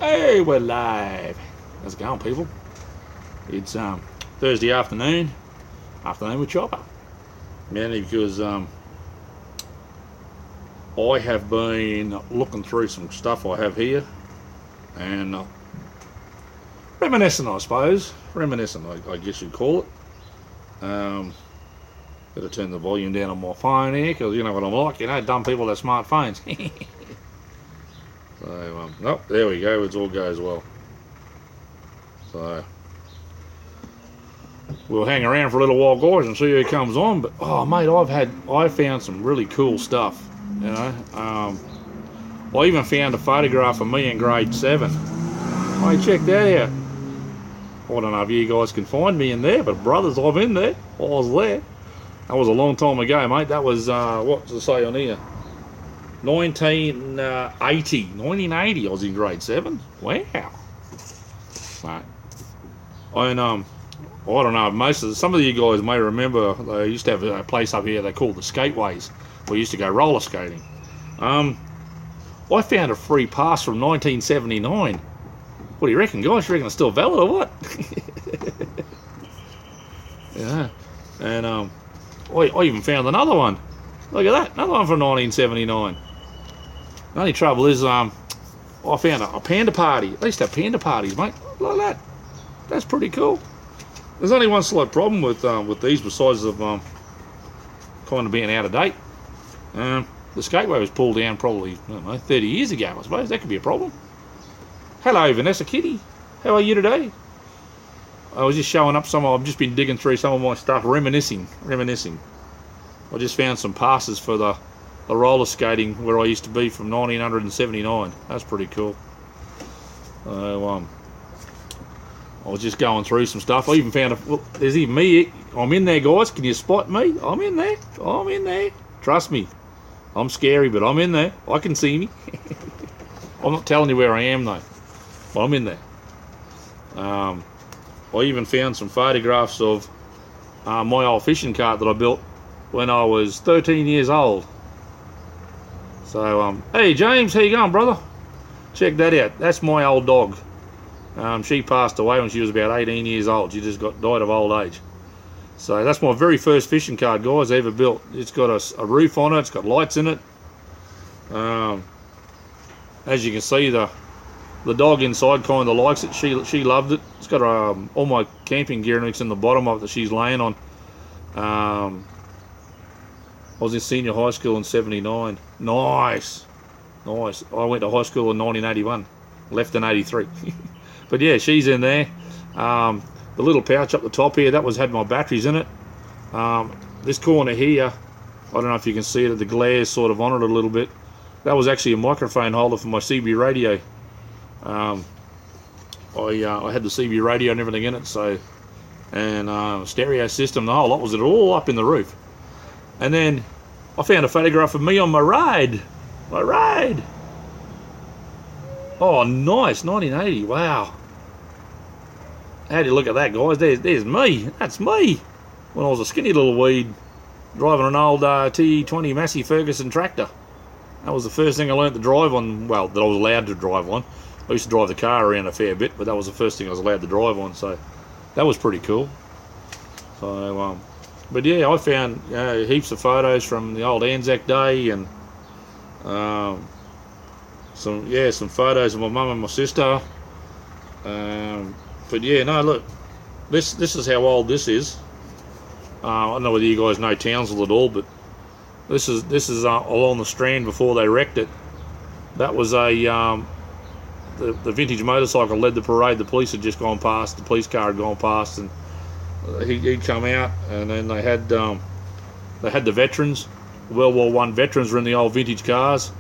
Hey, we're live. How's it going, people? It's Thursday afternoon with Chopper. Mainly because I have been looking through some stuff I have here and reminiscing, I suppose. Reminiscing, I guess you'd call it. Better turn the volume down on my phone here, because you know what I'm like, dumb people have smartphones. So, oh, there we go, it all goes well. So, we'll hang around for a little while, guys, and see who comes on. But, oh, mate, I found some really cool stuff, I even found a photograph of me in grade 7. Hey, check that out. I don't know if you guys can find me in there, but brothers, I'm in there. I was there. That was a long time ago, mate. That was, what does it say on here? 1980. I was in grade 7. Wow. So, and I don't know. Some of you guys may remember they used to have a place up here they called the Skateways. We used to go roller skating. I found a free pass from 1979. What do you reckon, guys? You reckon it's still valid or what? Yeah. And I even found another one. Look at that, another one from 1979. The only trouble is, I found a panda party. They used to have panda parties, mate. Like that. That's pretty cool. There's only one slight problem with these, besides of kind of being out of date. The skateway was pulled down probably, I don't know, 30 years ago, I suppose. That could be a problem. Hello, Vanessa Kitty. How are you today? I was just showing up I've just been digging through some of my stuff, reminiscing. I just found some passes for the roller skating where I used to be from 1979. That's pretty cool. So, I was just going through some stuff. I even found there's even me. I'm in there, guys. Can you spot me? I'm in there. Trust me. I'm scary, but I'm in there. I can see me. I'm not telling you where I am, though. But I'm in there. I even found some photographs of my old fishing cart that I built when I was 13 years old. So, hey James, how you going, brother? Check that out. That's my old dog. She passed away when she was about 18 years old. She just died of old age. So that's my very first fishing cart, guys, I ever built. It's got a roof on it. It's got lights in it. As you can see, the dog inside kind of likes it. She loved it. It's got all my camping gear and it's in the bottom of it that she's laying on. I was in senior high school in 79. Nice. I went to high school in 1981. Left in 83. But yeah, she's in there. The little pouch up the top here, that had my batteries in it. This corner here, I don't know if you can see it, the glare's sort of on it a little bit. That was actually a microphone holder for my CB radio. I had the CB radio and everything in it, and stereo system, the whole lot was it all up in the roof. And then I found a photograph of me on my ride. Oh, nice, 1980, wow. How do you look at that, guys? There's me, that's me. When I was a skinny little weed, driving an old TE20 Massey Ferguson tractor. That was the first thing I learned to drive on, well, that I was allowed to drive on. I used to drive the car around a fair bit, but that was the first thing I was allowed to drive on, so that was pretty cool. So, but yeah, I found heaps of photos from the old Anzac Day, and some photos of my mum and my sister. But yeah, no, look, this is how old this is. I don't know whether you guys know Townsville at all, but this is along the Strand before they wrecked it. That was the vintage motorcycle led the parade. The police had just gone past. The police car had gone past, and he'd come out, and then they had the veterans, World War I veterans were in the old vintage cars,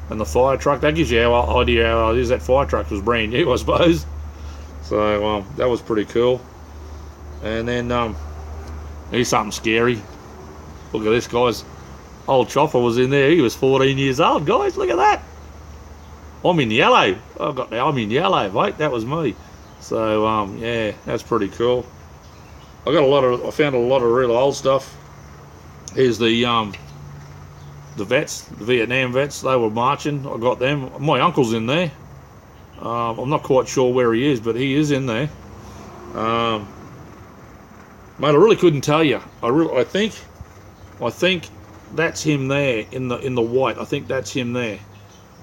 and the fire truck. That gives you an idea how old it is. That fire truck was brand new, I suppose. So that was pretty cool. And then here's something scary. Look at this, guys. Old Chopper was in there. He was 14 years old, guys. Look at that. I'm in yellow. I'm in yellow, mate. That was me. So yeah, that's pretty cool. I found a lot of real old stuff. Here's the vets, the Vietnam vets. They were marching. I got them. My uncle's in there. I'm not quite sure where he is, but he is in there. Mate, I really couldn't tell you. I think that's him there in the white. I think that's him there.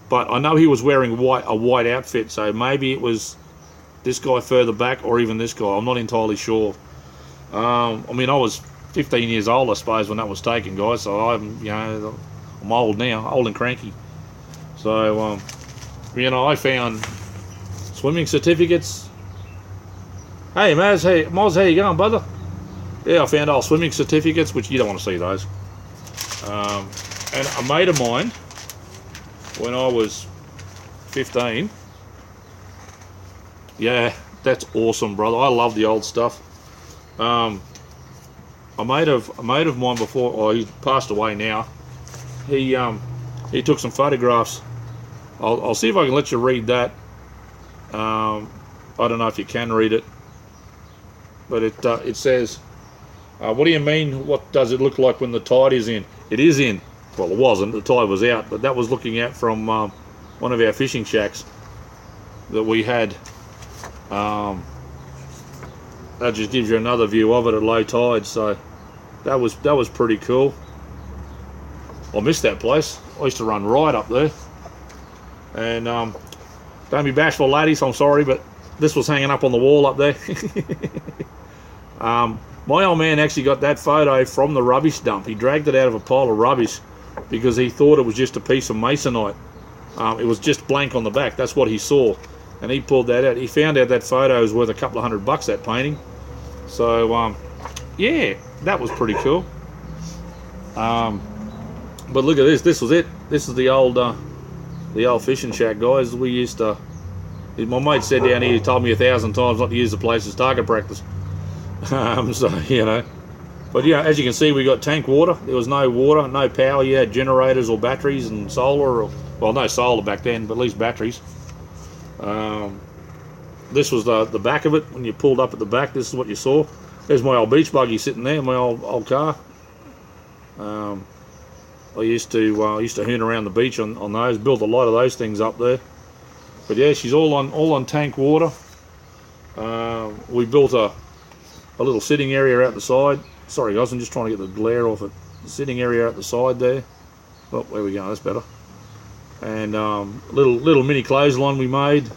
But I know he was wearing a white outfit, so maybe it was this guy further back, or even this guy. I'm not entirely sure. I mean, I was 15 years old, I suppose, when that was taken, guys. So I'm old now, old and cranky. So, I found swimming certificates. Hey, Maz, how you going, brother? Yeah, I found old swimming certificates, which you don't want to see those. And a mate of mine, when I was 15, yeah, that's awesome, brother. I love the old stuff. A mate of mine before, he passed away now. He took some photographs. I'll see if I can let you read that. I don't know if you can read it, but it says, what do you mean, what does it look like when the tide is in? It is in. Well, it wasn't, the tide was out, but that was looking out from one of our fishing shacks that we had. That just gives you another view of it at low tide, so that was pretty cool. I missed that place. I used to run right up there. And don't be bashful, ladies, I'm sorry, but this was hanging up on the wall up there. My old man actually got that photo from the rubbish dump. He dragged it out of a pile of rubbish because he thought it was just a piece of masonite. It was just blank on the back. That's what he saw. And he pulled that out. He found out that photo was worth a couple of $100, that painting. So, yeah, that was pretty cool. But look at this. This was it. This is the old fishing shack, guys. We used to... My mate said down here, he told me 1,000 times not to use the place as target practice. So, But, as you can see, we got tank water. There was no water, no power. You had generators or batteries and solar. Well, no solar back then, but at least batteries. This was the back of it. When you pulled up at the back, this is what you saw. There's my old beach buggy sitting there, my old car. I used to hoon around the beach on those. Built a lot of those things up there. But yeah, she's all on tank water. We built a little sitting area out the side. Sorry guys, I'm just trying to get the glare off it. The sitting area out the side there. Oh, there we go. That's better. And little mini clothesline we made.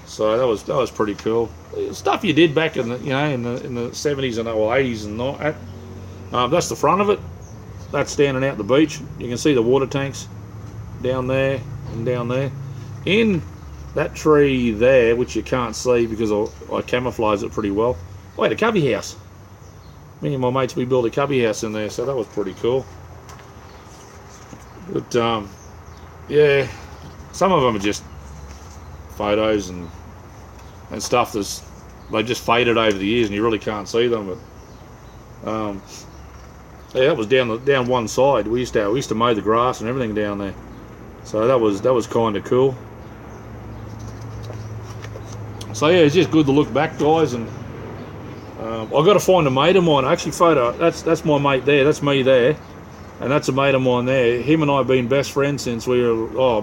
So that was pretty cool. Stuff you did back in the in the 70s and 80s and all that. That's the front of it. That's standing out the beach. You can see the water tanks down there and down there. In that tree there, which you can't see because I camouflage it pretty well. I had a cubby house. Me and my mates, we built a cubby house in there, so that was pretty cool. But yeah, some of them are just photos and stuff they just faded over the years and you really can't see them. But yeah, that was down one side. We used to mow the grass and everything down there, so that was kind of cool. So yeah, it's just good to look back, guys. And I've got to find a mate of mine. Actually, that's my mate there. That's me there, and that's a mate of mine there. Him and I have been best friends since we were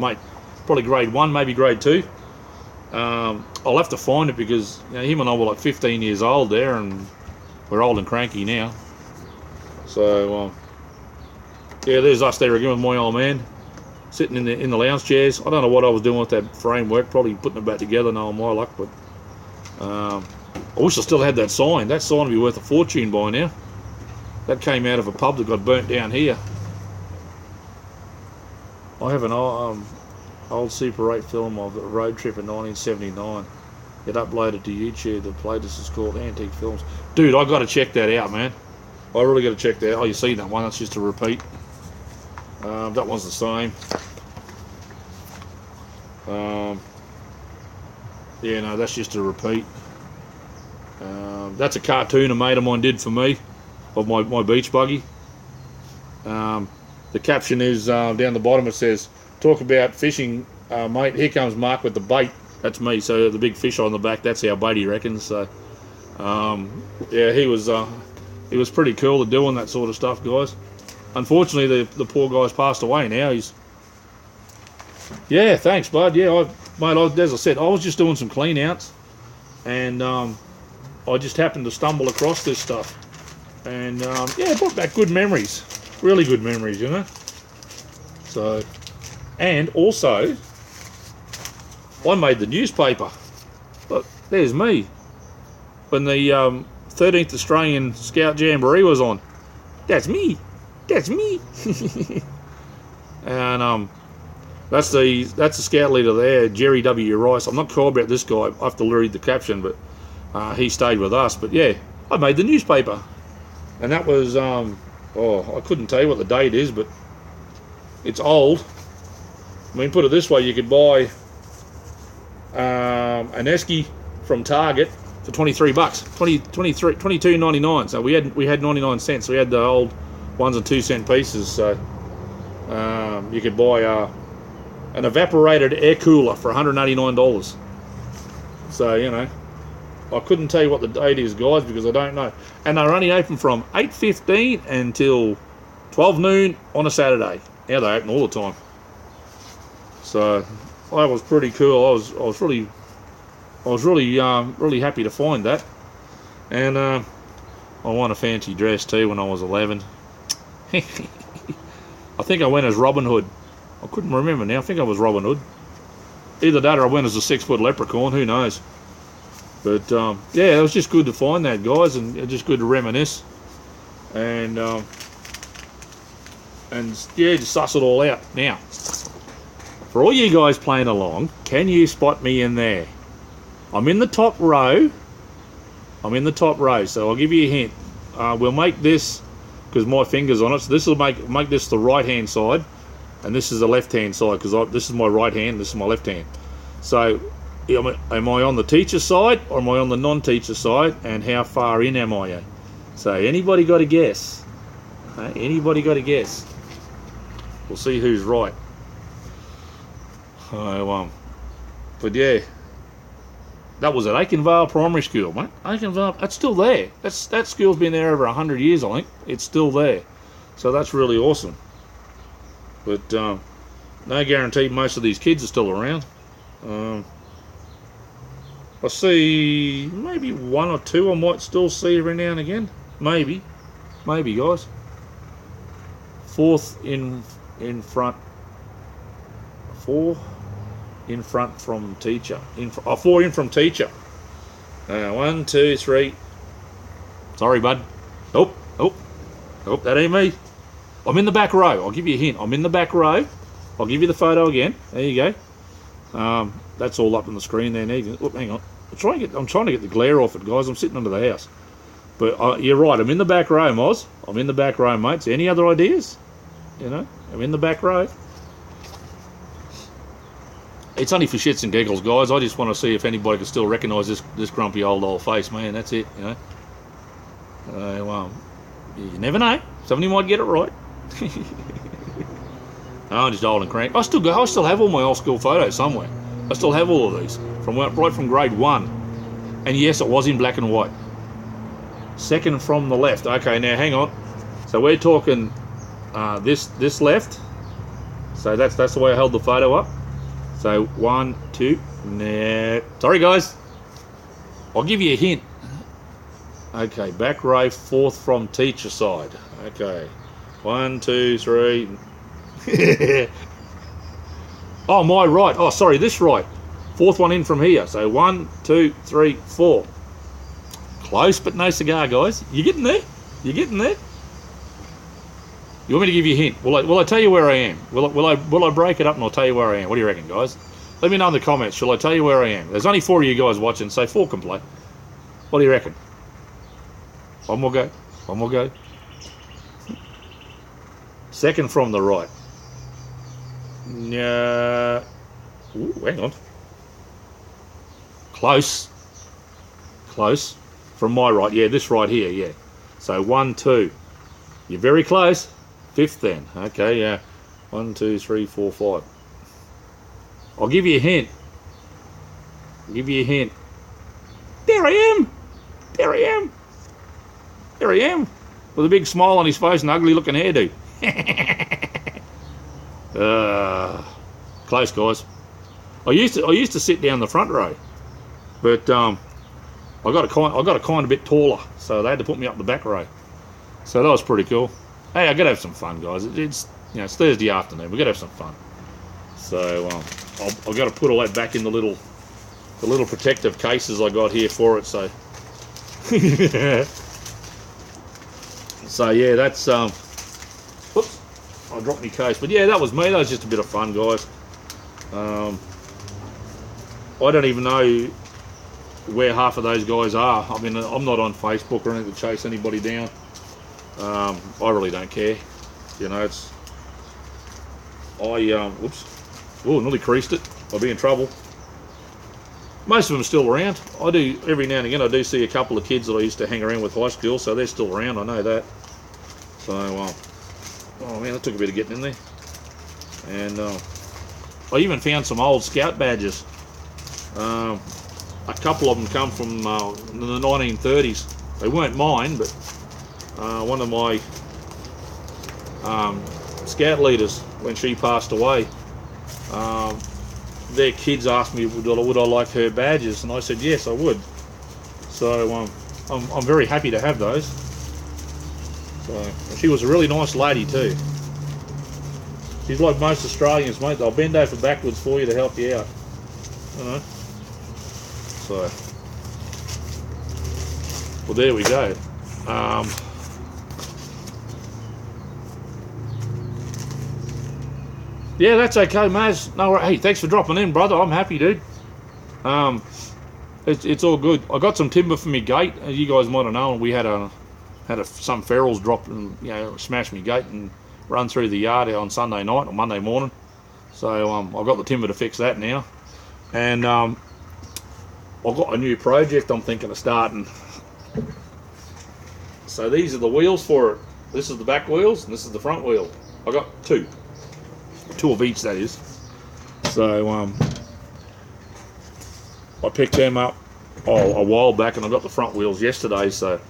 probably grade 1, maybe grade 2. I'll have to find it because him and I were like 15 years old there, and we're old and cranky now. So yeah, there's us there again with my old man sitting in the lounge chairs. I don't know what I was doing with that framework, probably putting it back together, knowing my luck. But I wish I still had that sign. That sign would be worth a fortune by now. That came out of a pub that got burnt down here. I have an old Super 8 film of a road trip in 1979. It uploaded to YouTube. The playlist is called Antique Films. Dude, I got to check that out, man. I really got to check that out. Oh, you see that one? That's just a repeat. That one's the same. Yeah, no, that's just a repeat. That's a cartoon a mate of mine did for me of my beach buggy. The caption is down the bottom. It says, "Talk about fishing, mate. Here comes Mark with the bait." That's me. So the big fish on the back. That's our bait, he reckons. So yeah, he was pretty cool at doing that sort of stuff, guys. Unfortunately, the poor guy's passed away now. Yeah, thanks, bud. Yeah, mate, as I said, I was just doing some clean outs, and I just happened to stumble across this stuff, and yeah, it brought back good memories, really good memories, you know. So, and also, I made the newspaper. Look, there's me when the 13th Australian Scout Jamboree was on. That's me. That's me. And that's the scout leader there, Jerry W. Rice. I'm not sure about this guy. I have to read the caption, but he stayed with us. But yeah, I made the newspaper, and that was I couldn't tell you what the date is, but it's old. I mean, put it this way, you could buy an esky from Target for $23, $22.99. So we had 99 cents. We had the old 1 and 2 cent pieces. So you could buy an evaporated air cooler for $189. So, you know, I couldn't tell you what the date is, guys, because I don't know. And they're only open from 8:15 until 12 noon on a Saturday. Now they open all the time. So that was pretty cool. I was really happy to find that. And I won a fancy dress too when I was 11. I think I went as Robin Hood. I couldn't remember now. I think I was Robin Hood. Either that or I went as a 6-foot leprechaun. Who knows? But yeah, it was just good to find that, guys, and just good to reminisce. And yeah, just suss it all out. Now, for all you guys playing along, can you spot me in there? I'm in the top row. So I'll give you a hint. We'll make this, because my finger's on it, so this will make this the right hand side, and this is the left hand side, because this is my right hand, this is my left hand. So am I on the teacher side or am I on the non-teacher side, and how far in am I? So anybody got a guess? Anybody got a guess? We'll see who's right. But yeah, that was at Aikenvale Primary School, mate. Aikenvale, that's still there. That school's been there over 100 years, I think. It's still there, so that's really awesome. But no guarantee most of these kids are still around. I see maybe 1 or 2 I might still see every now and again. Maybe guys. 4th in front. 4 in front from teacher. 4 in from teacher. 1, 2, 3. Sorry, bud. Nope. That ain't me. I'm in the back row. I'll give you a hint. I'm in the back row. I'll give you the photo again. There you go. That's all up on the screen there. Look, hang on. I'm trying to get the glare off it, guys. I'm sitting under the house. But you're right. I'm in the back row, Moz. I'm in the back row, mates. Any other ideas? You know, I'm in the back row. It's only for shits and giggles, guys. I just want to see if anybody can still recognise this grumpy old face, man. That's it, you know. You never know. Somebody might get it right. I'm just old and cranky. I still have all my old school photos somewhere. I still have all of these right from grade 1. And yes, it was in black and white. Second from the left. Okay, now hang on. So we're talking this left. So that's the way I held the photo up. So 1, 2. Nah. Sorry, guys. I'll give you a hint. Okay, back row, 4th from teacher side. Okay, 1, 2, 3. Oh, my right. Oh, sorry, this right. 4th one in from here. So 1, 2, 3, 4. Close, but no cigar, guys. You getting there? You getting there? You want me to give you a hint? Will I tell you where I am? Will I break it up and I'll tell you where I am? What do you reckon, guys? Let me know in the comments. Shall I tell you where I am? There's only 4 of you guys watching, so 4 can play. What do you reckon? One more go. Second from the right. Ooh, hang on. Close. From my right. Yeah, this right here, yeah. So 1, 2. You're very close. 5th then. Okay, yeah. 1, 2, 3, 4, 5. I'll give you a hint. There I am. With a big smile on his face and ugly looking hairdo. Close, guys. I used to sit down the front row, but I got a kind of bit taller, so they had to put me up the back row. So that was pretty cool. Hey, I gotta have some fun, guys. It's it's Thursday afternoon. We gotta have some fun. So I've got to put all that back in the little protective cases I got here for it. So so yeah, that's whoops, I dropped my case. But yeah, that was me. That was just a bit of fun, guys. I don't even know where half of those guys are. I mean, I'm not on Facebook or anything to chase anybody down. I really don't care. It's whoops. Oh, nearly creased it. I'll be in trouble. Most of them are still around. I do, every now and again, I do see a couple of kids that I used to hang around with high school, so they're still around, I know that. So, oh man, that took a bit of getting in there. And I even found some old Scout badges. A couple of them come from the 1930s. They weren't mine, but one of my Scout leaders, when she passed away, their kids asked me would I like her badges, and I said yes, I would. So I'm very happy to have those. So she was a really nice lady too. She's like most Australians, mate. They'll bend over backwards for you to help you out. So, well, there we go. Yeah, that's okay, Maz. No, hey, thanks for dropping in, brother. I'm happy, dude. It's all good. I got some timber for me gate. As you guys might have known, we had some ferals drop and smash me gate and run through the yard on Sunday night or Monday morning. So I've got the timber to fix that now, and I've got a new project I'm thinking of starting. So these are the wheels for it. This is the back wheels and this is the front wheel. I got two of each, that is. So I picked them up a while back, and I got the front wheels yesterday, so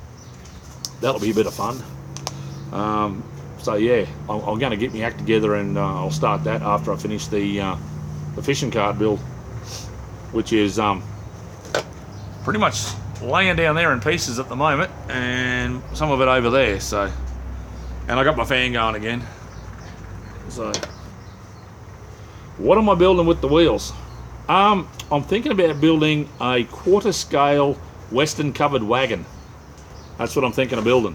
that'll be a bit of fun. So yeah, I'm going to get my act together, and I'll start that after I finish the fishing cart build, which is pretty much laying down there in pieces at the moment, and some of it over there. So, and I got my fan going again. So, what am I building with the wheels? I'm thinking about building a quarter scale Western covered wagon. That's what I'm thinking of building.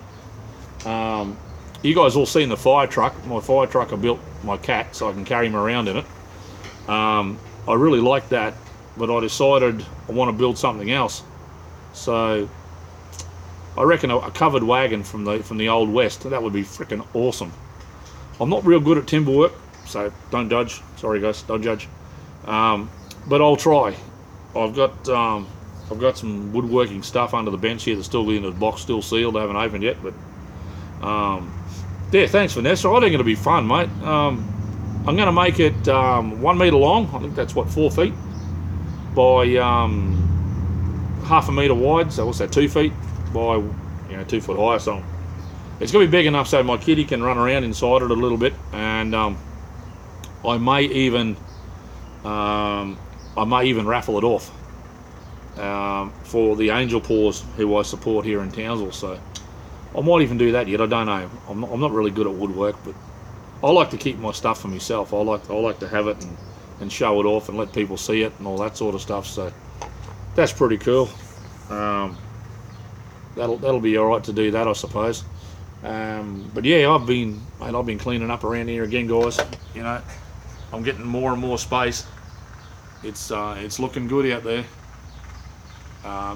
You guys all seen the fire truck. My fire truck, I built my cat so I can carry him around in it. I really like that, but I decided I want to build something else. So I reckon a covered wagon from the old West, that would be freaking awesome. I'm not real good at timber work, so don't judge. Sorry guys, don't judge. But I'll try. I've got some woodworking stuff under the bench here that's still in the box, still sealed. I haven't opened yet, but yeah. Thanks, Vanessa. I think it'll be fun, mate. I'm going to make it 1 meter long. I think that's what, 4 feet by half a meter wide. So what's that? 2 feet by 2 foot high. So it's going to be big enough so my kitty can run around inside it a little bit, and I may even raffle it off for the Angel Paws who I support here in Townsville. So I might even do that yet. I don't know. I'm not really good at woodwork, but I like to keep my stuff for myself. I like to have it and show it off and let people see it and all that sort of stuff. So that's pretty cool. That'll be all right to do that, I suppose. But yeah, I've been cleaning up around here again, guys. I'm getting more and more space. It's looking good out there.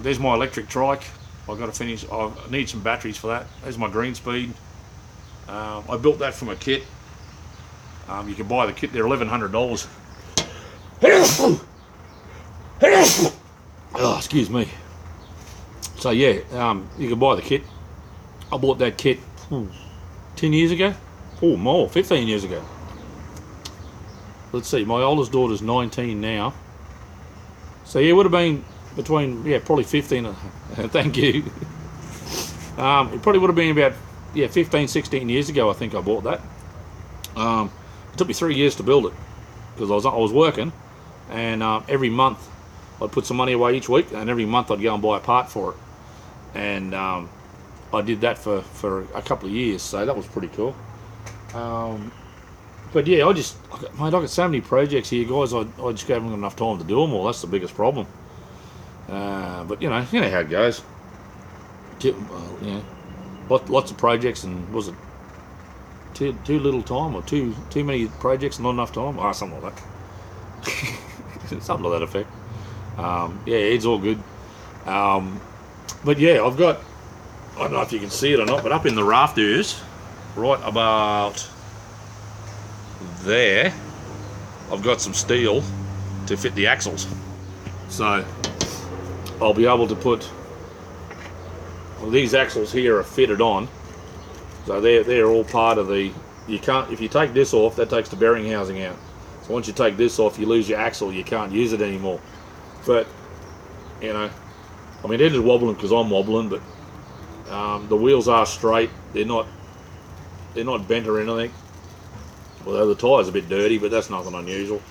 There's my electric trike. I've got to finish. I need some batteries for that. There's my green speed. I built that from a kit. You can buy the kit. They're $1,100. Oh, excuse me. So yeah, you can buy the kit. I bought that kit 10 years ago. Oh, more, 15 years ago. Let's see, my oldest daughter's 19 now. So yeah, it would have been between, probably 15, thank you. It probably would have been about, 15, 16 years ago, I think I bought that. It took me 3 years to build it, because I was working, and every month I'd put some money away each week, and every month I'd go and buy a part for it. And I did that for a couple of years, so that was pretty cool. But yeah, mate, I got so many projects here, guys. I just haven't got enough time to do them all. That's the biggest problem. But you know how it goes. Lots of projects, and was it too little time, or too many projects and not enough time? Something like that. Something to that effect. Yeah, it's all good. But yeah, I've got, I don't know if you can see it or not, but up in the rafters, right about there, I've got some steel to fit the axles. So I'll be able to put, well, these axles here are fitted on, so they're all part of the, you can't, if you take this off, that takes the bearing housing out. So once you take this off, you lose your axle, you can't use it anymore. But you know, I mean, they're just wobbling because I'm wobbling, but the wheels are straight. They're not bent or anything. Although the tyre's a bit dirty, but that's nothing unusual.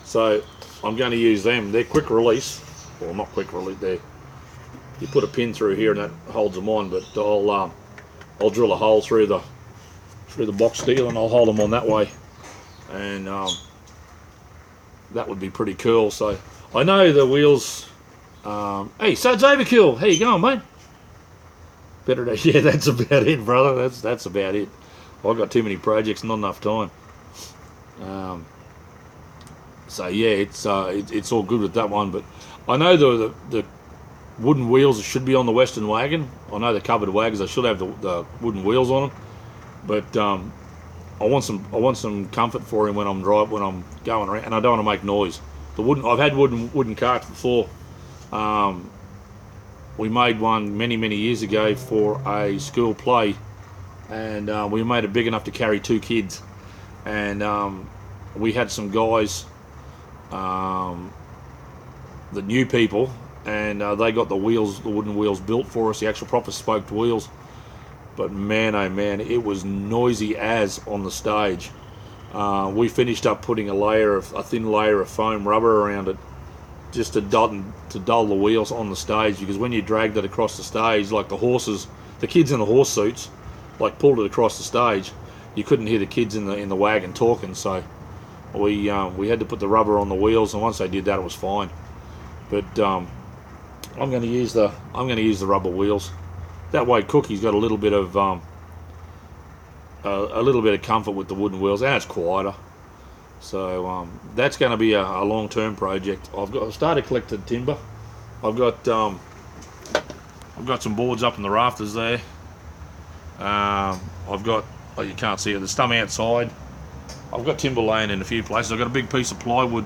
So I'm going to use them. They're quick release. Well, not quick release. You put a pin through here and that holds them on. But I'll drill a hole through the box steel and I'll hold them on that way. And that would be pretty cool. So I know the wheels. Hey, Suds Overkill, how you going, mate? Yeah, that's about it, brother. That's about it. I've got too many projects, not enough time. So yeah, it's all good with that one. But I know the wooden wheels should be on the Western wagon. I know the covered wagons, I should have the wooden wheels on them. But I want some comfort for him when I'm going around, and I don't want to make noise. I've had wooden carts before. We made one many years ago for a school play, and we made it big enough to carry 2 kids, and we had some guys, the new people, and they got the wooden wheels built for us, the actual proper spoked wheels. But man, oh man, it was noisy as on the stage. We finished up putting a thin layer of foam rubber around it, just to dull the wheels on the stage, because when you dragged it across the stage, like the kids in the horse suits, like pulled it across the stage, you couldn't hear the kids in the wagon talking. So we had to put the rubber on the wheels, and once they did that, it was fine. But I'm going to use the rubber wheels. That way, Cookie's got a little bit of comfort with the wooden wheels, and it's quieter. So that's going to be a long-term project. I've started collecting timber. I've got some boards up in the rafters there. I've got, oh, you can't see it, there's some outside. I've got timber laying in a few places. I've got a big piece of plywood.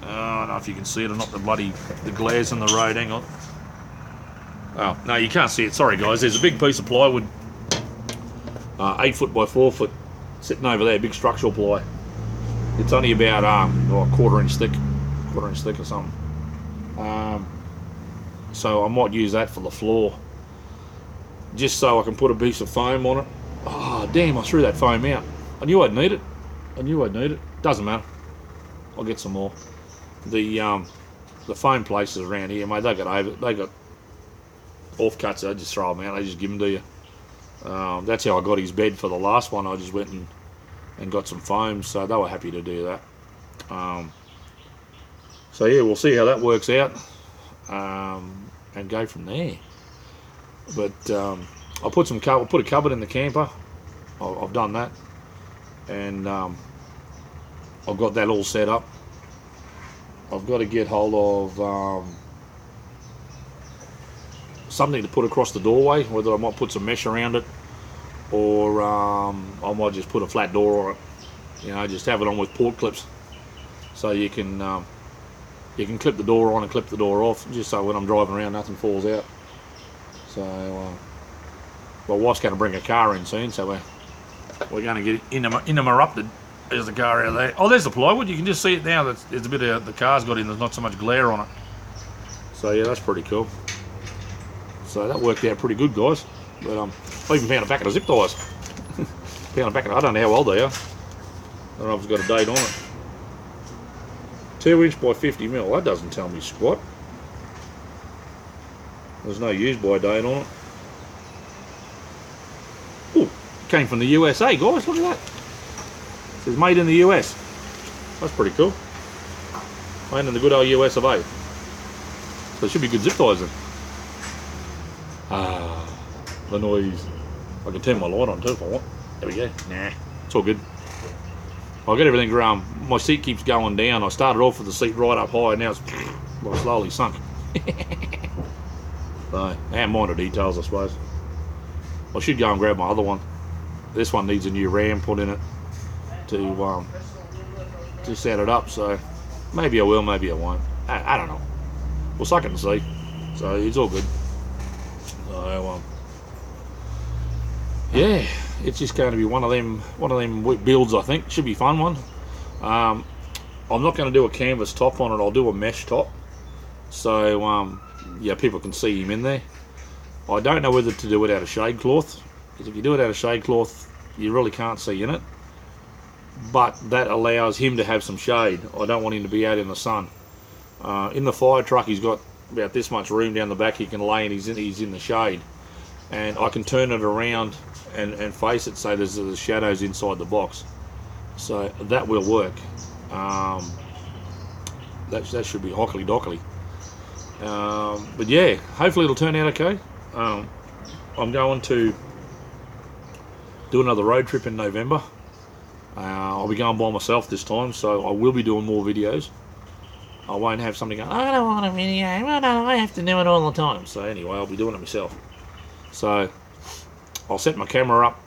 I don't know if you can see it or not. The glares in the road. Hang on. Oh no, you can't see it. Sorry guys. There's a big piece of plywood, 8 foot by 4 foot, sitting over there. Big structural ply. It's only about a quarter inch thick or something. So I might use that for the floor, just so I can put a piece of foam on it. Oh damn! I threw that foam out. I knew I'd need it. Doesn't matter. I'll get some more. The foam places around here, mate, they got offcuts. I just throw them out. They just give them to you. That's how I got his bed for the last one. I just went and got some foam, so they were happy to do that. So yeah, we'll see how that works out, and go from there. But I'll put a cupboard in the camper. I've done that, and I've got that all set up. I've got to get hold of something to put across the doorway, whether I might put some mesh around it, or I might just put a flat door on it. You know, just have it on with port clips, so you can clip the door on and clip the door off, just so when I'm driving around nothing falls out. So my wife's going to bring a car in soon, so we're going to get interrupted. There's the car out there. Oh, there's the plywood. You can just see it now. There's a bit of the car's got in. There's not so much glare on it. So yeah, that's pretty cool. So that worked out pretty good, guys. But I even found a packet of zip ties. Found a packet. I don't know how old they are. I don't know if it's got a date on it. 2" by 50mm. That doesn't tell me squat. There's no use by date on it. Ooh, came from the USA, guys. Look at that. It says made in the US. That's pretty cool. Made in the good old US of A. So it should be good zip ties then. Ah, the noise. I can turn my light on too if I want. There we go. Nah, it's all good. I'll get everything around. My seat keeps going down. I started off with the seat right up high, and now it's like slowly sunk. So, and minor details, I suppose. I should go and grab my other one. This one needs a new ram put in it to set it up. So maybe I will, maybe I won't. I don't know. We'll suck it and see. So it's all good. So yeah, it's just going to be one of them builds. I think should be a fun one. I'm not going to do a canvas top on it. I'll do a mesh top. So yeah, people can see him in there. I don't know whether to do it out of shade cloth, because if you do it out of shade cloth, you really can't see in it. But that allows him to have some shade. I don't want him to be out in the sun. In the fire truck, he's got about this much room down the back he can lay, and he's in the shade. And I can turn it around and face it so there's the shadows inside the box. So that will work. That should be hockly dockly. But yeah, hopefully it'll turn out okay. I'm going to do another road trip in November. I'll be going by myself this time, so I will be doing more videos. I won't have somebody going, I don't want a video, I have to do it all the time. So anyway, I'll be doing it myself. So I'll set my camera up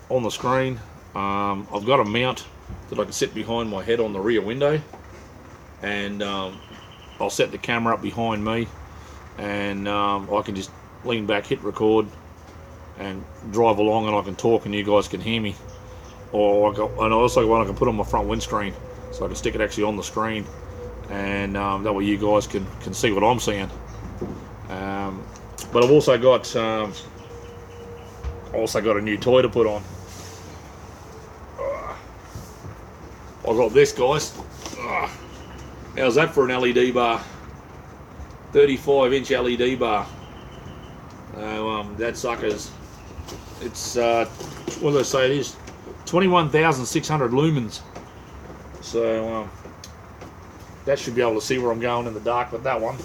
on the screen. I've got a mount that I can sit behind my head on the rear window, and I'll set the camera up behind me, and I can just lean back, hit record, and drive along, and I can talk and you guys can hear me. And I also got one I can put on my front windscreen, so I can stick it actually on the screen, and that way you guys can see what I'm seeing. But I've also got a new toy to put on. I got this, guys. How's that for an LED bar? 35-inch LED bar. That sucker's, it's what do they say it is? 21,600 lumens. So that should be able to see where I'm going in the dark with that one.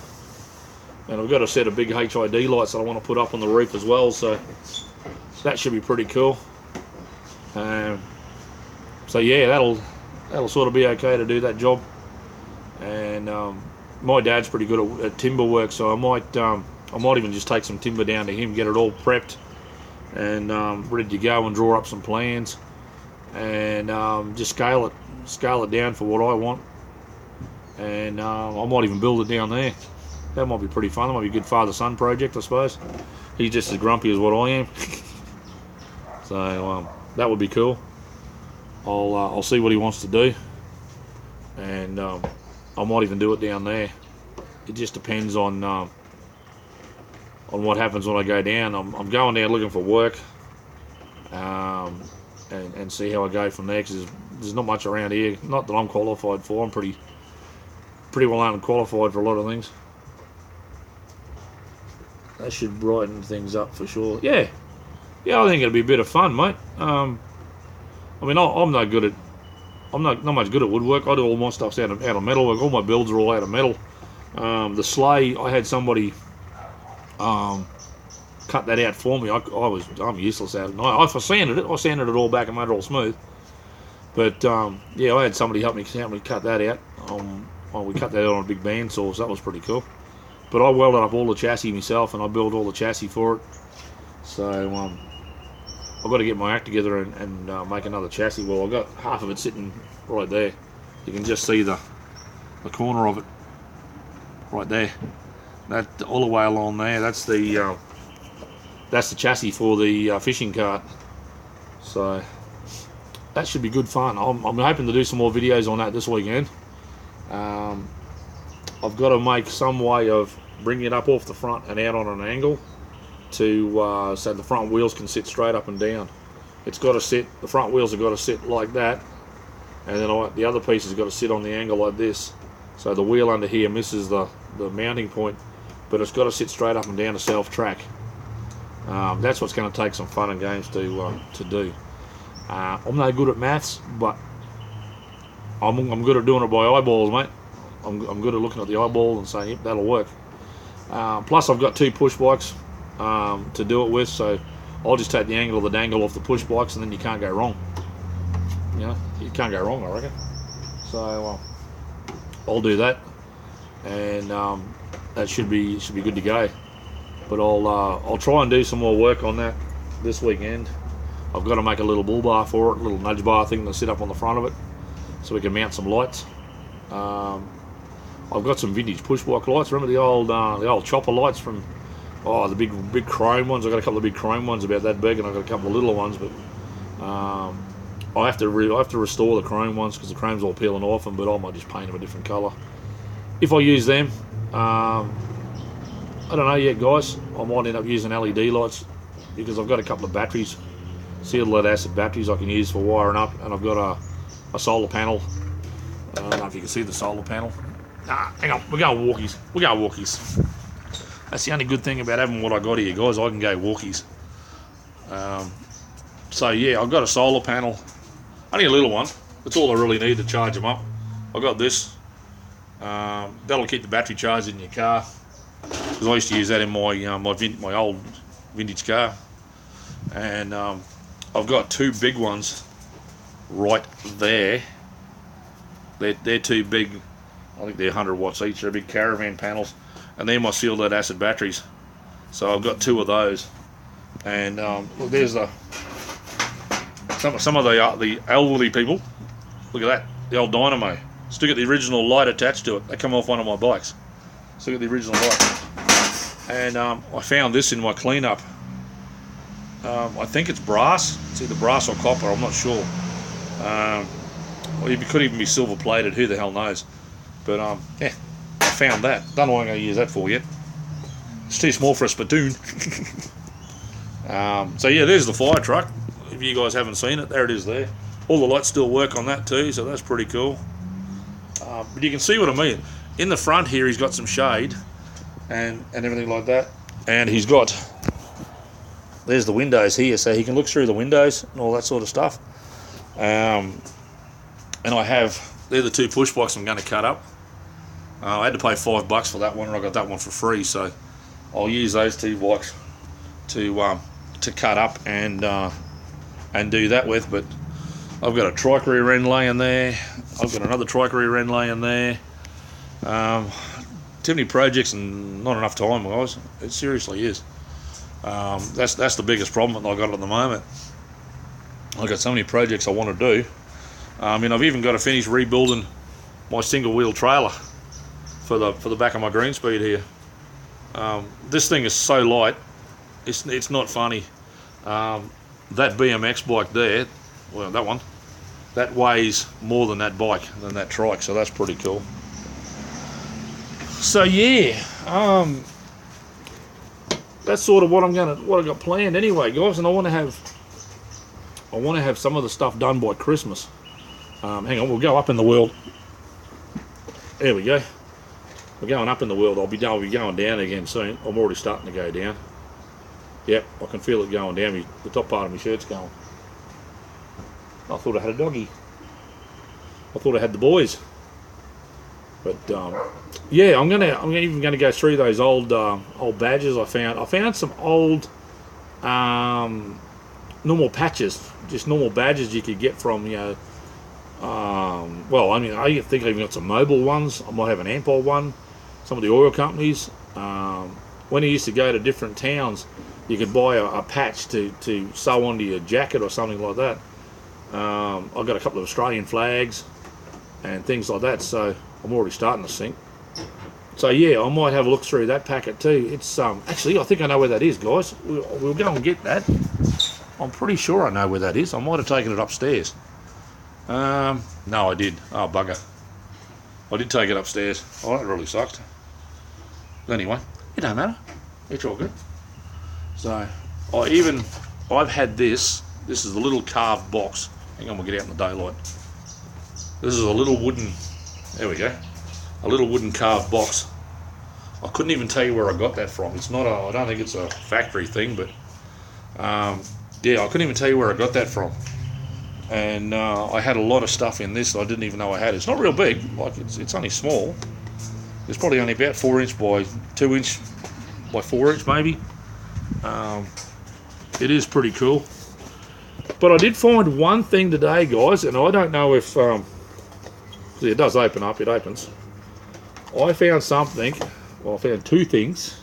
And I've got a set of big HID lights that I want to put up on the roof as well. So that should be pretty cool. So yeah, that'll sort of be okay to do that job. And my dad's pretty good at timber work, so I might even just take some timber down to him, get it all prepped and ready to go, and draw up some plans, and just scale it down for what I want. And I might even build it down there. That might be pretty fun. That might be a good father-son project, I suppose. He's just as grumpy as what I am. So that would be cool. I'll see what he wants to do, and I might even do it down there. It just depends on what happens when I go down. I'm going down looking for work, and see how I go from there, because there's not much around here. Not that I'm qualified for. I'm pretty well unqualified for a lot of things. That should brighten things up for sure. Yeah, I think it'll be a bit of fun, mate. I mean, I'm not much good at woodwork. I do all my stuff out of metalwork. All my builds are all out of metal. The sleigh, I had somebody cut that out for me. I'm useless at it. I sanded it. I sanded it all back and made it all smooth. But yeah, I had somebody help me cut that out. We cut that out on a big bandsaw, so that was pretty cool. But I welded up all the chassis myself, and I built all the chassis for it. So I've got to get my act together and make another chassis. Well, I've got half of it sitting right there. You can just see the corner of it right there. That all the way along there. That's the chassis for the fishing cart. So that should be good fun. I'm hoping to do some more videos on that this weekend. I've got to make some way of bringing it up off the front and out on an angle to so the front wheels can sit straight up and down. It's got to sit. The front wheels have got to sit like that, and then the other piece has got to sit on the angle like this, So the wheel under here misses the mounting point, but it's got to sit straight up and down a self-track. That's what's going to take some fun and games to do. I'm no good at maths, but I'm good at doing it by eyeballs, mate. I'm good at looking at the eyeball and saying, yep, that'll work. Plus, I've got 2 push bikes to do it with, so I'll just take the angle of the dangle off the push bikes, and then you can't go wrong. You know, you can't go wrong, I reckon. So I'll do that, and that should be good to go. But I'll try and do some more work on that this weekend. I've got to make a little bull bar for it, a little nudge bar thing to sit up on the front of it, so we can mount some lights. I've got some vintage push bike lights. Remember the old chopper lights from the big chrome ones? I've got a couple of big chrome ones about that big, and I've got a couple of little ones. But I have to restore the chrome ones because the chrome's all peeling off them. But I might just paint them a different colour if I use them. I don't know yet, guys. I might end up using LED lights because I've got a couple of batteries, sealed lead acid batteries I can use for wiring up, and I've got a solar panel. I don't know if you can see the solar panel. Nah, hang on, we're going walkies. That's the only good thing about having what I got here, guys. I can go walkies. So yeah, I've got a solar panel. Only a little one. That's all I really need to charge them up. I've got this. That'll keep the battery charged in your car. Because I used to use that in my old vintage car. And I've got 2 big ones right there. They're 2 big. I think they're 100 watts each. They're big caravan panels, and they're my sealed lead acid batteries. So I've got 2 of those. And look, there's some of the elderly people. Look at that, the old dynamo. Still got the original light attached to it. They come off one of my bikes. Still got the original light. And I found this in my cleanup. I think it's brass. It's either brass or copper. I'm not sure. Or it could even be silver plated. Who the hell knows? But yeah, I found that. Don't know what I'm going to use that for yet. It's too small for a spittoon. So yeah, there's the fire truck. If you guys haven't seen it, there it is there. All the lights still work on that too, so that's pretty cool. But you can see what I mean. In the front here, he's got some shade and everything like that. And he's got, there's the windows here, so he can look through the windows and all that sort of stuff. And I have, they're the 2 push bikes I'm going to cut up. I had to pay $5 for that one, and I got that one for free, so I'll use those 2 bikes to cut up and do that with. But I've got a trike rear end laying there. I've got another trike rear end laying there. Too many projects and not enough time, guys. It seriously is. That's the biggest problem that I got at the moment. I've got so many projects I want to do. I mean, I've even got to finish rebuilding my single wheel trailer for the back of my Greenspeed here. This thing is so light, it's not funny. That BMX bike there, well, that one, that weighs more than that bike, than that trike, so that's pretty cool. So yeah, that's sort of what I got planned anyway, guys. And I want to have some of the stuff done by Christmas. Hang on, we'll go up in the world. There we go. We're going up in the world. I'll be going down again soon. I'm already starting to go down. Yep, I can feel it going down. The top part of my shirt's going. I thought I had a doggy. I thought I had the boys. But yeah, I'm even gonna go through those old badges I found. I found some old normal patches, just normal badges you could get from, you know. Well, I mean, I think I even got some mobile ones. I might have an Ampol one. Some of the oil companies. When I used to go to different towns, you could buy a patch to sew onto your jacket or something like that. I've got a couple of Australian flags and things like that, so I'm already starting to sink. So yeah, I might have a look through that packet too. It's actually, I think I know where that is, guys. We'll go and get that. I'm pretty sure I know where that is. I might have taken it upstairs. No, I did. Oh, bugger. I did take it upstairs. Oh, that really sucked. But anyway, it don't matter. It's all good. So, I've had this. This is a little carved box. Hang on, we'll get out in the daylight. This is a little wooden, there we go. a little wooden carved box. I couldn't even tell you where I got that from. It's not I don't think it's a factory thing, but yeah, I couldn't even tell you where I got that from. And I had a lot of stuff in this that I didn't even know I had. It's not real big, like it's only small. It's probably only about 4 inch by 2 inch by 4 inch maybe. It is pretty cool. But I did find one thing today, guys, and I don't know if see, it does open up. It opens. I found something. Well, I found 2 things.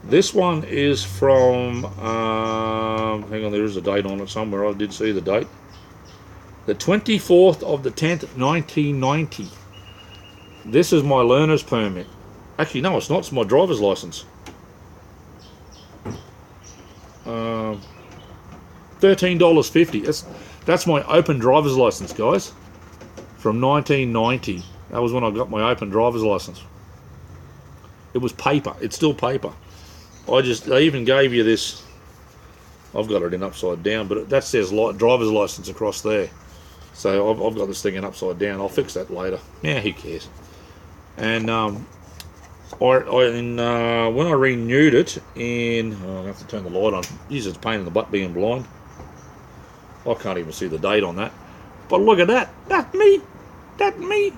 This one is from, hang on, there is a date on it somewhere. I did see the date. The 24th of the 10th, 1990. This is my learner's permit. Actually, no, it's not. It's my driver's license. $13.50. That's my open driver's license, guys. From 1990. That was when I got my open driver's license. It was paper. It's still paper. They even gave you this. I've got it in upside down, but that says driver's license across there. So I've got this thing in upside down. I'll fix that later. Yeah, who cares? And when I renewed it in, I have to turn the light on. Usually it's a pain in the butt being blind. I can't even see the date on that. But look at that. That's me. That's me.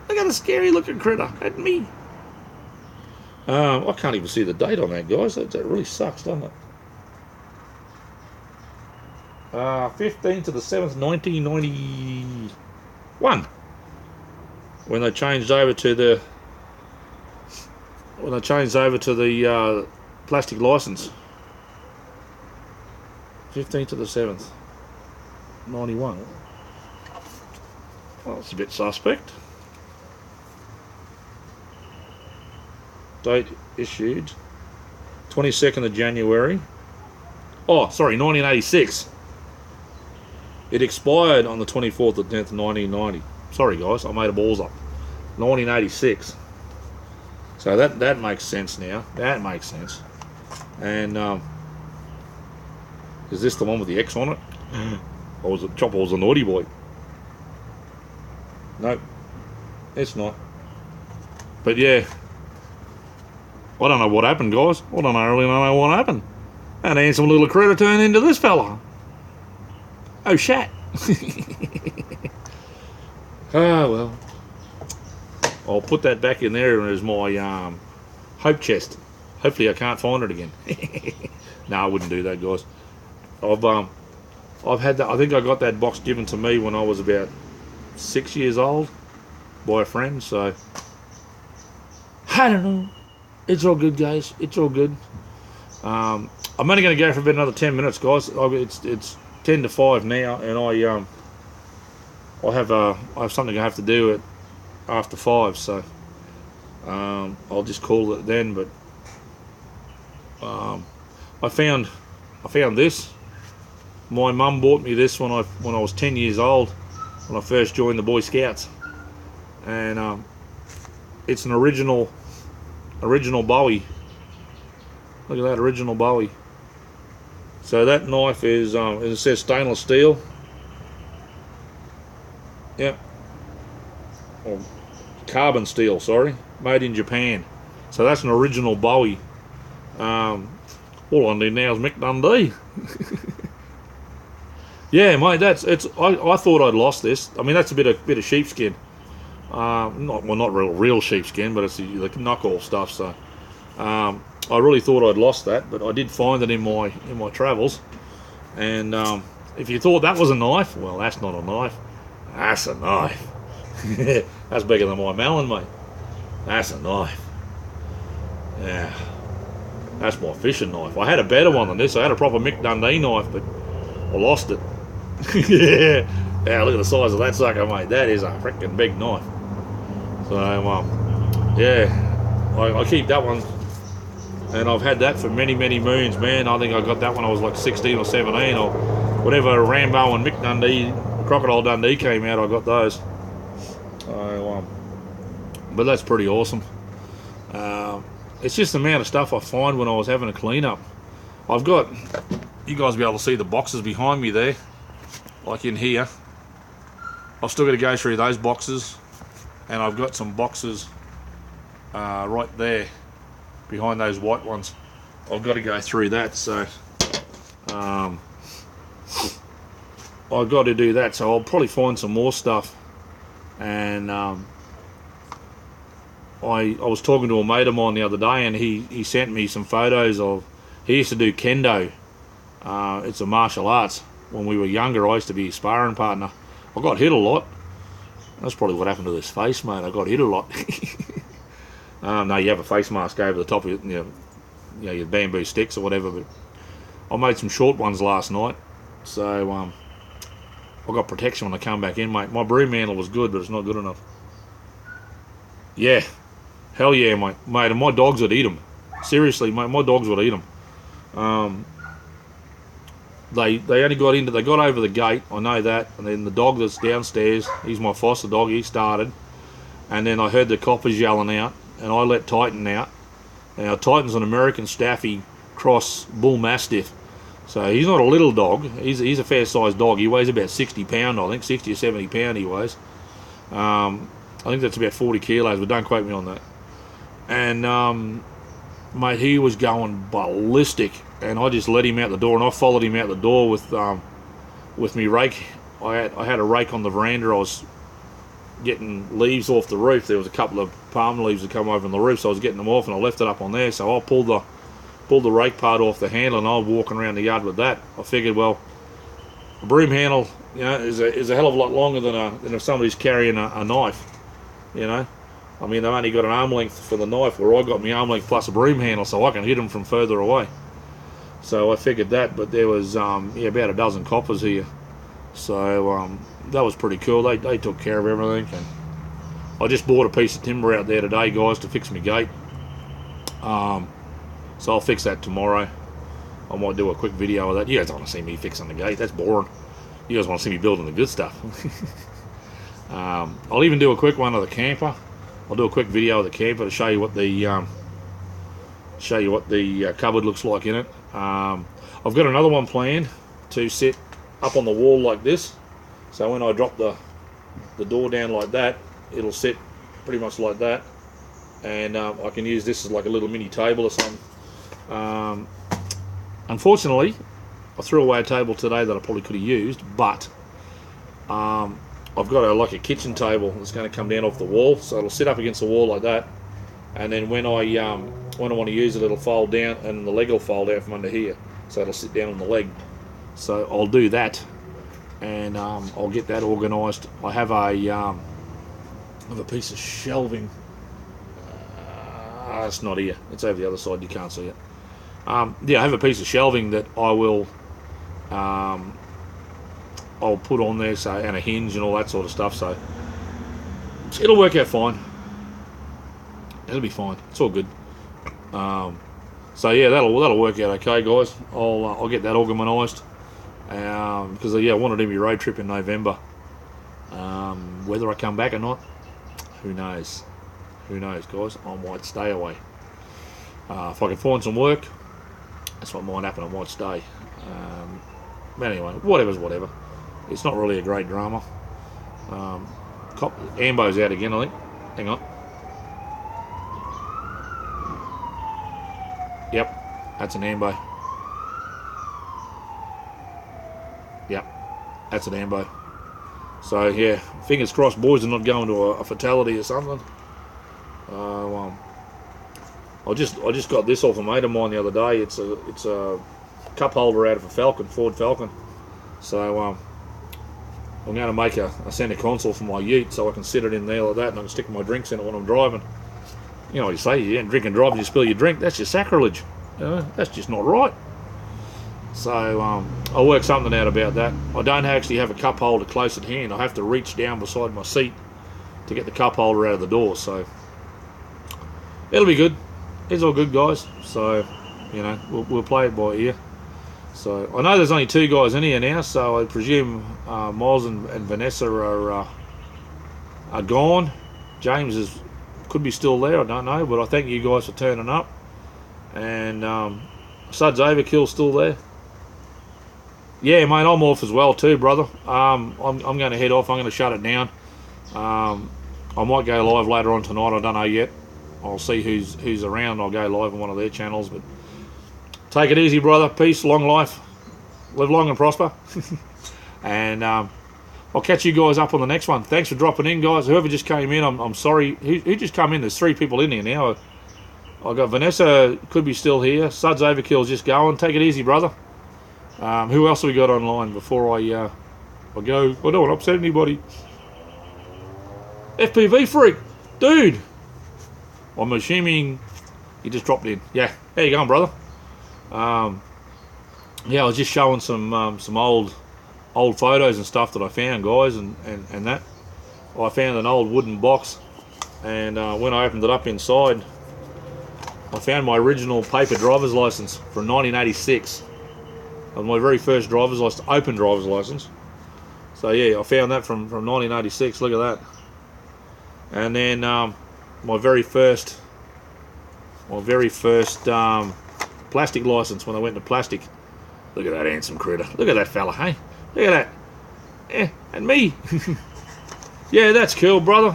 Look at the scary looking critter. That's me. I can't even see the date on that, guys. That really sucks, doesn't it? 15th to the 7th, 1991. When they changed over to the plastic license. 15th to the 7th, 91. Well, it's a bit suspect. Date issued 22nd of January. Oh, sorry, 1986. It expired on the 24th of 10th, 1990. Sorry, guys, I made a balls up. 1986. So that makes sense now. That makes sense. And is this the one with the X on it? Or was it Chopper was a naughty boy? Nope, it's not. But yeah, I don't know what happened, guys. I don't really know what happened. That handsome little critter turned into this fella. Oh, shit. Oh, well. I'll put that back in there as my hope chest. Hopefully I can't find it again. No, I wouldn't do that, guys. I've had that. I think I got that box given to me when I was about 6 years old by a friend, so I don't know. It's all good, guys. It's all good. I'm only going to go for about another 10 minutes, guys. It's 10 to 5 now, and I have something I have to do at after 5, so I'll just call it then. But I found this. My mum bought me this when I was 10 years old, when I first joined the Boy Scouts, and it's an original Bowie. Look at that, original Bowie. So that knife is it says stainless steel. Yep. Or carbon steel, sorry, made in Japan. So that's an original Bowie. All I need now is Mick Dundee. Yeah, mate, I thought I'd lost this. I mean, that's a bit of sheepskin. Not real sheepskin, but it's the knockoff stuff. So I really thought I'd lost that, but I did find it in my travels. And if you thought that was a knife, well, that's not a knife. That's a knife. That's bigger than my melon, mate. That's a knife. Yeah, that's my fishing knife. I had a better one than this. I had a proper Mick Dundee knife, but I lost it. Yeah, look at the size of that sucker, mate. That is a freaking big knife. So, yeah, I keep that one, and I've had that for many, many moons, man. I think I got that when I was like 16 or 17, or whatever Rambo and Mick Dundee, Crocodile Dundee came out, I got those. So, but that's pretty awesome. It's just the amount of stuff I find when I was having a clean up. I've got, you guys will be able to see the boxes behind me there, like in here. I've still got to go through those boxes and I've got some boxes right there behind those white ones. I've got to go through that, so I've got to do that. So I'll probably find some more stuff. And I was talking to a mate of mine the other day, and he sent me some photos of. He used to do kendo. It's a martial arts. When we were younger, I used to be a sparring partner. I got hit a lot. That's probably what happened to this face, mate. I got hit a lot. No, you have a face mask over the top of it, your bamboo sticks or whatever. But I made some short ones last night, so I got protection when I come back in, mate. My broom handle was good, but it's not good enough. Yeah, hell yeah, mate. And my dogs would eat them. Seriously, mate, my dogs would eat them. They got over the gate, I know that, and then the dog that's downstairs, he's my foster dog, he started, and then I heard the coppers yelling out, and I let Titan out. Now Titan's an American Staffy cross bull mastiff, so he's not a little dog, he's a fair sized dog. He weighs about 60 pound, I think, 60 or 70 pound he weighs. I think that's about 40 kilos, but don't quote me on that. And mate, he was going ballistic, and I just let him out the door, and I followed him out the door with me rake. I had a rake on the veranda. I was getting leaves off the roof. There was a couple of palm leaves that come over on the roof, so I was getting them off, and I left it up on there. So I pulled the rake part off the handle, and I was walking around the yard with that. I figured, well, a broom handle, is a hell of a lot longer than if somebody's carrying a knife, I mean, they've only got an arm length for the knife, where I got my arm length plus a broom handle, so I can hit them from further away. So I figured that, but there was about a dozen coppers here, so that was pretty cool. They took care of everything, and I just bought a piece of timber out there today, guys, to fix my gate. So I'll fix that tomorrow. I might do a quick video of that. You guys don't want to see me fixing the gate. That's boring. You guys want to see me building the good stuff. I'll even do a quick one of the camper. I'll do a quick video of the camper to show you what the cupboard looks like in it. I've got another one planned to sit up on the wall like this. So when I drop the door down like that, it'll sit pretty much like that. And I can use this as like a little mini table or something. Unfortunately, I threw away a table today that I probably could have used, but I've got a kitchen table that's going to come down off the wall, so it'll sit up against the wall like that, and then when I want to use it, it'll fold down, and the leg will fold out from under here, so it'll sit down on the leg. So I'll do that, and I'll get that organised. I have a piece of shelving. It's not here. It's over the other side. You can't see it. I have a piece of shelving that I will. I'll put on there, so, and a hinge and all that sort of stuff, so it'll work out fine. It'll be fine. It's all good. So yeah, that'll work out okay, guys. I'll get that organised, because I want to do my road trip in November. Whether I come back or not, who knows? Who knows, guys? I might stay away. If I can find some work, that's what might happen. I might stay. But anyway, whatever's whatever. It's not really a great drama. Ambo's out again, I think. Hang on. Yep, that's an Ambo. Yep, that's an Ambo. So yeah, fingers crossed, boys are not going to a fatality or something. I just got this off a mate of mine the other day. It's a cup holder out of a Falcon, Ford Falcon. So I'm going to make a center console for my ute, so I can sit it in there like that, and I can stick my drinks in it when I'm driving. You know what you say, you don't drink and drive and you spill your drink. That's just sacrilege. That's just not right. So I'll work something out about that. I don't actually have a cup holder close at hand. I have to reach down beside my seat to get the cup holder out of the door. So it'll be good. It's all good, guys. So we'll play it by ear. So I know there's only 2 guys in here now, so I presume Miles and Vanessa are gone. James could be still there, I don't know, but I thank you guys for turning up. And Suds Overkill's still there. Yeah, mate, I'm off as well too, brother. I'm going to head off. I'm going to shut it down. I might go live later on tonight. I don't know yet. I'll see who's around. I'll go live on one of their channels. But take it easy, brother. Peace, long life, live long and prosper. And I'll catch you guys up on the next one. Thanks for dropping in, guys. Whoever just came in, I'm sorry. Who just come in? There's 3 people in here now. I got Vanessa, could be still here. Suds Overkill's just going. Take it easy, brother. Who else have we got online before I go? I don't want to upset anybody. FPV Freak, dude. I'm assuming you just dropped in. Yeah, how you going, brother? Yeah, I was just showing some old photos and stuff that I found, guys, and that. I found an old wooden box, and when I opened it up inside, I found my original paper driver's license from 1986. It was my very first driver's license, open driver's license. So yeah, I found that from 1986. Look at that. And then my very first plastic license when I went to plastic. Look at that handsome critter. Look at that fella, hey? Look at that. Yeah, and me. Yeah, that's cool, brother.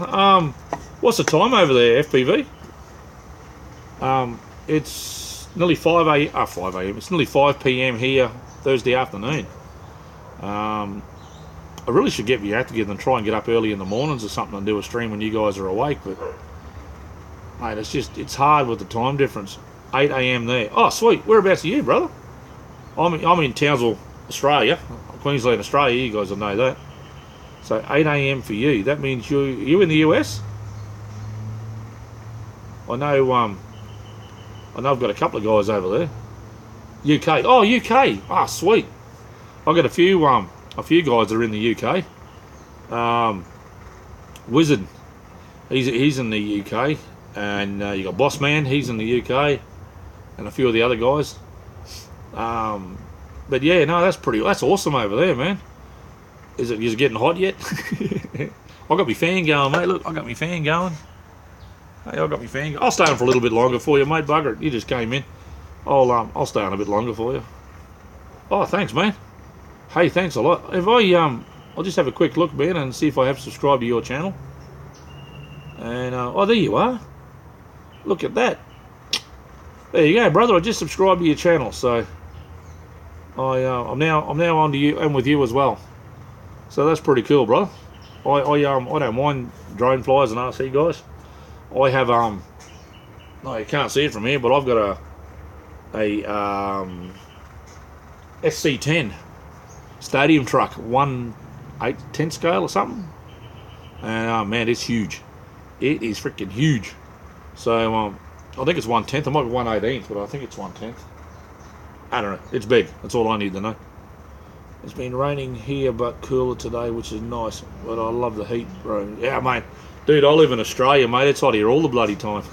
What's the time over there, FPV? It's nearly 5 a.m. It's nearly 5 p.m. here, Thursday afternoon. I really should get my act together and try and get up early in the mornings or something and do a stream when you guys are awake, but mate, it's hard with the time difference. 8 a.m. there. Oh, sweet. Whereabouts are you, brother? I'm in Townsville, Australia, Queensland, Australia. You guys will know that. So 8 a.m. for you. That means you in the US? I know I've got a couple of guys over there. UK. Oh, UK. Ah, sweet. I've got a few guys that are in the UK. Wizard, he's in the UK, and you got Boss Man, he's in the UK, and a few of the other guys. But yeah, no, that's awesome over there, man. Is it getting hot yet? I got my fan going, mate. Look, I got my fan going. Hey, I got my fan going. I'll stay on for a little bit longer for you, mate. Bugger it, you just came in. I'll stay on a bit longer for you. Oh, thanks, man. Hey, thanks a lot. If I'll just have a quick look, man, and see if I have subscribed to your channel. And oh, there you are. Look at that. There you go, brother. I just subscribed to your channel, so I'm now on to you and with you as well. So that's pretty cool, brother. I don't mind drone flies and RC guys. I have no, you can't see it from here, but I've got a SC10 stadium truck, 1/8 scale or something, and man, it's huge. It is freaking huge. So I think it's 1/10. It might be 1/18, but I think it's 1/10. I don't know. It's big. That's all I need to know. It's been raining here, but cooler today, which is nice. But I love the heat, bro. Yeah, mate. Dude, I live in Australia, mate. It's hot here all the bloody time.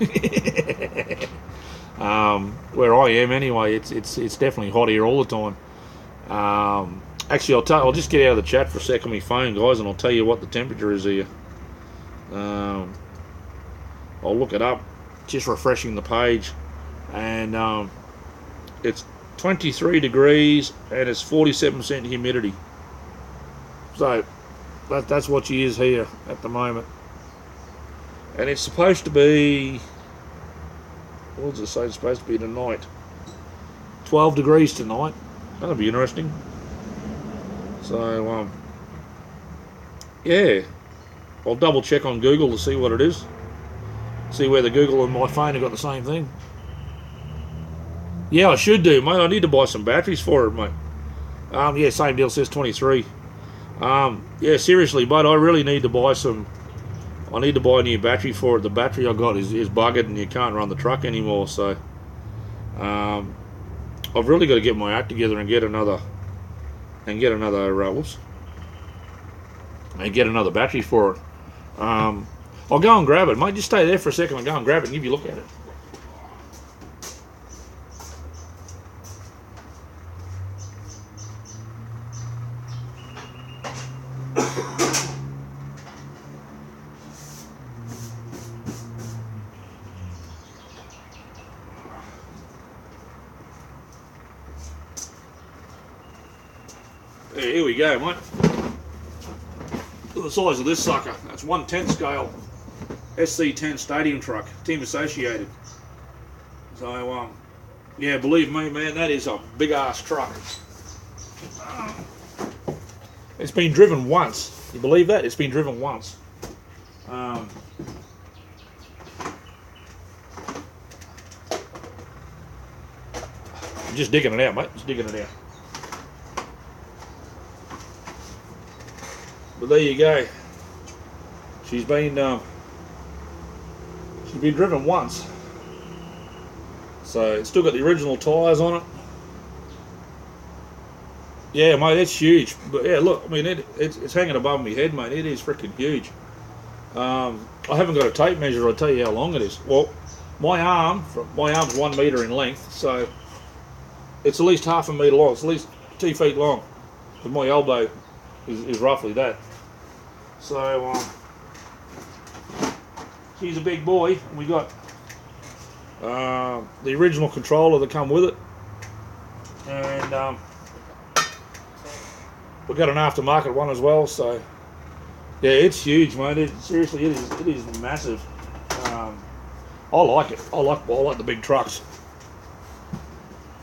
Where I am, anyway, it's definitely hot here all the time. Actually, I'll just get out of the chat for a sec on my phone, guys, and I'll tell you what the temperature is here. I'll look it up, just refreshing the page, and it's 23 degrees and it's 47% humidity. So that's what she is here at the moment. And it's supposed to be, what does it say it's supposed to be tonight? 12 degrees tonight. That'll be interesting. So yeah, I'll double check on Google to see what it is. See whether Google and my phone have got the same thing. Yeah, I should do, mate. I need to buy some batteries for it, mate. Yeah, same deal, says 23. Yeah, seriously, but I really need to buy some. I need to buy a new battery for it. The battery I got is buggered and you can't run the truck anymore. So I've really got to get my act together and get another whoops, and get another battery for it. I'll go and grab it, mate. Just stay there for a second. I'll go and grab it and give you a look at it. Here we go, mate. Look at the size of this sucker. That's 1/10 scale. SC10 stadium truck, Team Associated. So, yeah, believe me, man, that is a big ass truck. It's been driven once. You believe that? It's been driven once. I'm just digging it out, mate. Just digging it out. But there you go. She's been driven once. So it's still got the original tyres on it. Yeah, mate, it's huge. But yeah, look, I mean, it's hanging above my head, mate. It is freaking huge. I haven't got a tape measure. I'll tell you how long it is. Well, my arm's 1 metre in length, so it's at least half a metre long. It's at least 2 feet long. Because my elbow is roughly that. So she's a big boy. We got the original controller that come with it, and we've got an aftermarket one as well. So yeah, it's huge, mate. Seriously, it is massive. I like it. I like the big trucks.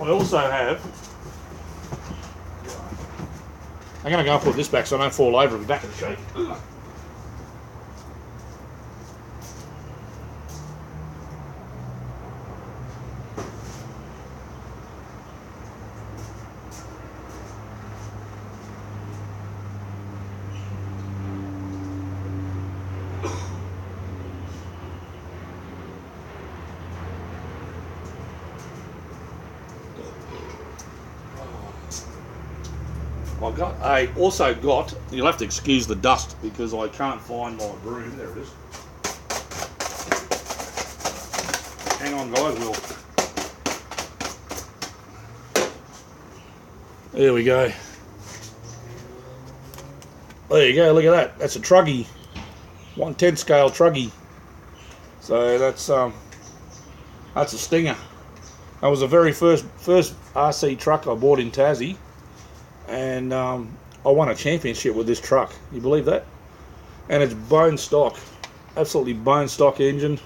I also have. I'm going to go and put this back so I don't fall over and back in the shape. I also got, you'll have to excuse the dust because I can't find my broom. There it is. Hang on, guys, there we go. There you go, look at that. That's a truggy. 1/10 scale truggy. So that's a stinger. That was the very first RC truck I bought in Tassie. And I won a championship with this truck. You believe that? And it's bone stock, absolutely bone stock engine,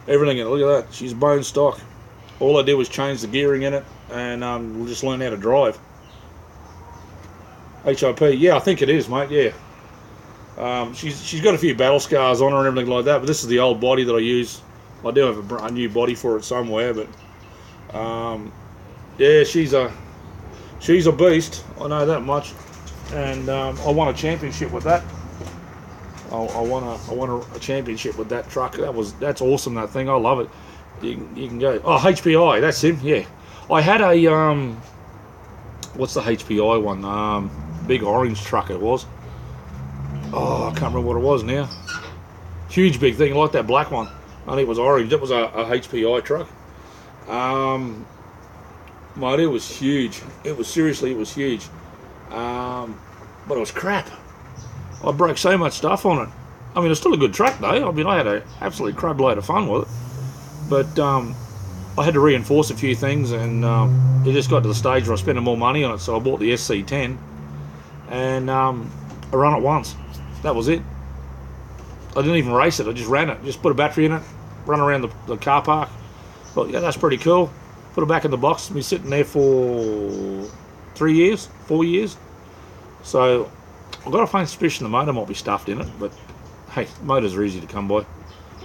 everything in it. Look at that, she's bone stock. All I did was change the gearing in it, and we'll just learn how to drive. HIP, yeah, I think it is, mate. Yeah, she's got a few battle scars on her and everything like that. But this is the old body that I use. I do have a new body for it somewhere, but yeah, she's a beast, I know that much, and I won a championship with that. I won a championship with that truck. That's awesome. That thing, I love it. You can go. Oh, HPI, that's him. Yeah, I had a what's the HPI one? Big orange truck it was. Oh, I can't remember what it was now. Huge big thing like that black one. I think it was orange. It was a HPI truck. Mate, it was huge. It was huge. But it was crap. I broke so much stuff on it. I mean, it's still a good truck though. I mean, I had an absolutely crud load of fun with it. But I had to reinforce a few things, and it just got to the stage where I was spending more money on it. So I bought the SC10, and I ran it once. That was it. I didn't even race it. I just ran it. Just put a battery in it, run around the car park. But yeah, that's pretty cool. Put it back in the box. It's been sitting there for 4 years. So I've got a faint suspicion the motor might be stuffed in it, but hey, motors are easy to come by.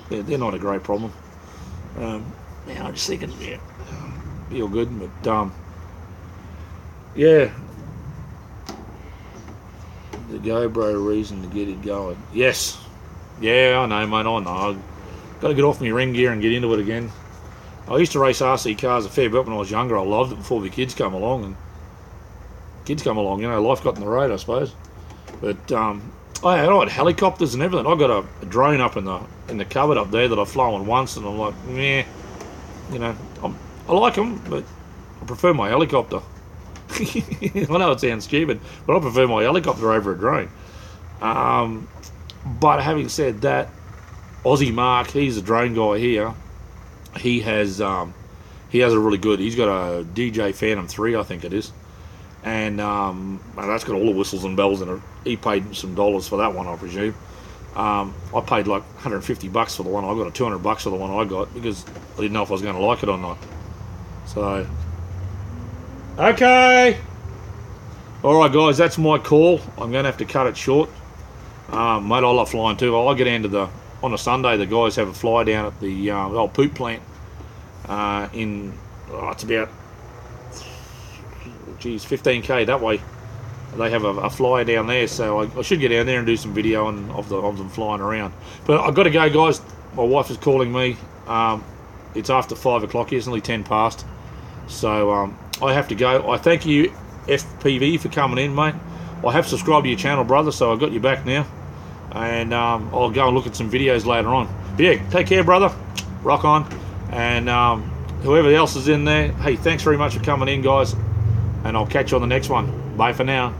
They're not a great problem. Yeah, I'm just thinking, yeah, be all good, but yeah, the GoPro reason to get it going. Yes, yeah, I know, mate. I know. I've got to get off my ring gear and get into it again. I used to race RC cars a fair bit when I was younger. I loved it before the kids come along, you know, life got in the road, I suppose. But I had helicopters and everything. I got a drone up in the cupboard up there that I've flown once, and I'm like, meh, you know, I like them, but I prefer my helicopter. I know it sounds stupid, but I prefer my helicopter over a drone. But having said that, Aussie Mark, he's a drone guy here. He has a really good. He's got a DJ Phantom 3, I think it is, and that's got all the whistles and bells in it. He paid some dollars for that one, I presume. I paid like 150 bucks for the one I got, or 200 bucks for the one I got, because I didn't know if I was going to like it or not. So, okay. All right, guys, that's my call. I'm going to have to cut it short. Mate, I love flying too. I get down to on a Sunday, the guys have a fly down at the old poop plant it's about, 15k that way. They have a flyer down there, so I should get down there and do some video of them flying around. But I've got to go, guys. My wife is calling me. It's after 5 o'clock. It's nearly 10 past. So I have to go. I thank you, FPV, for coming in, mate. I have subscribed to your channel, brother, so I've got you back now. And I'll go and look at some videos later on. But yeah, take care, brother. Rock on. And whoever else is in there, hey, thanks very much for coming in, guys. And I'll catch you on the next one. Bye for now.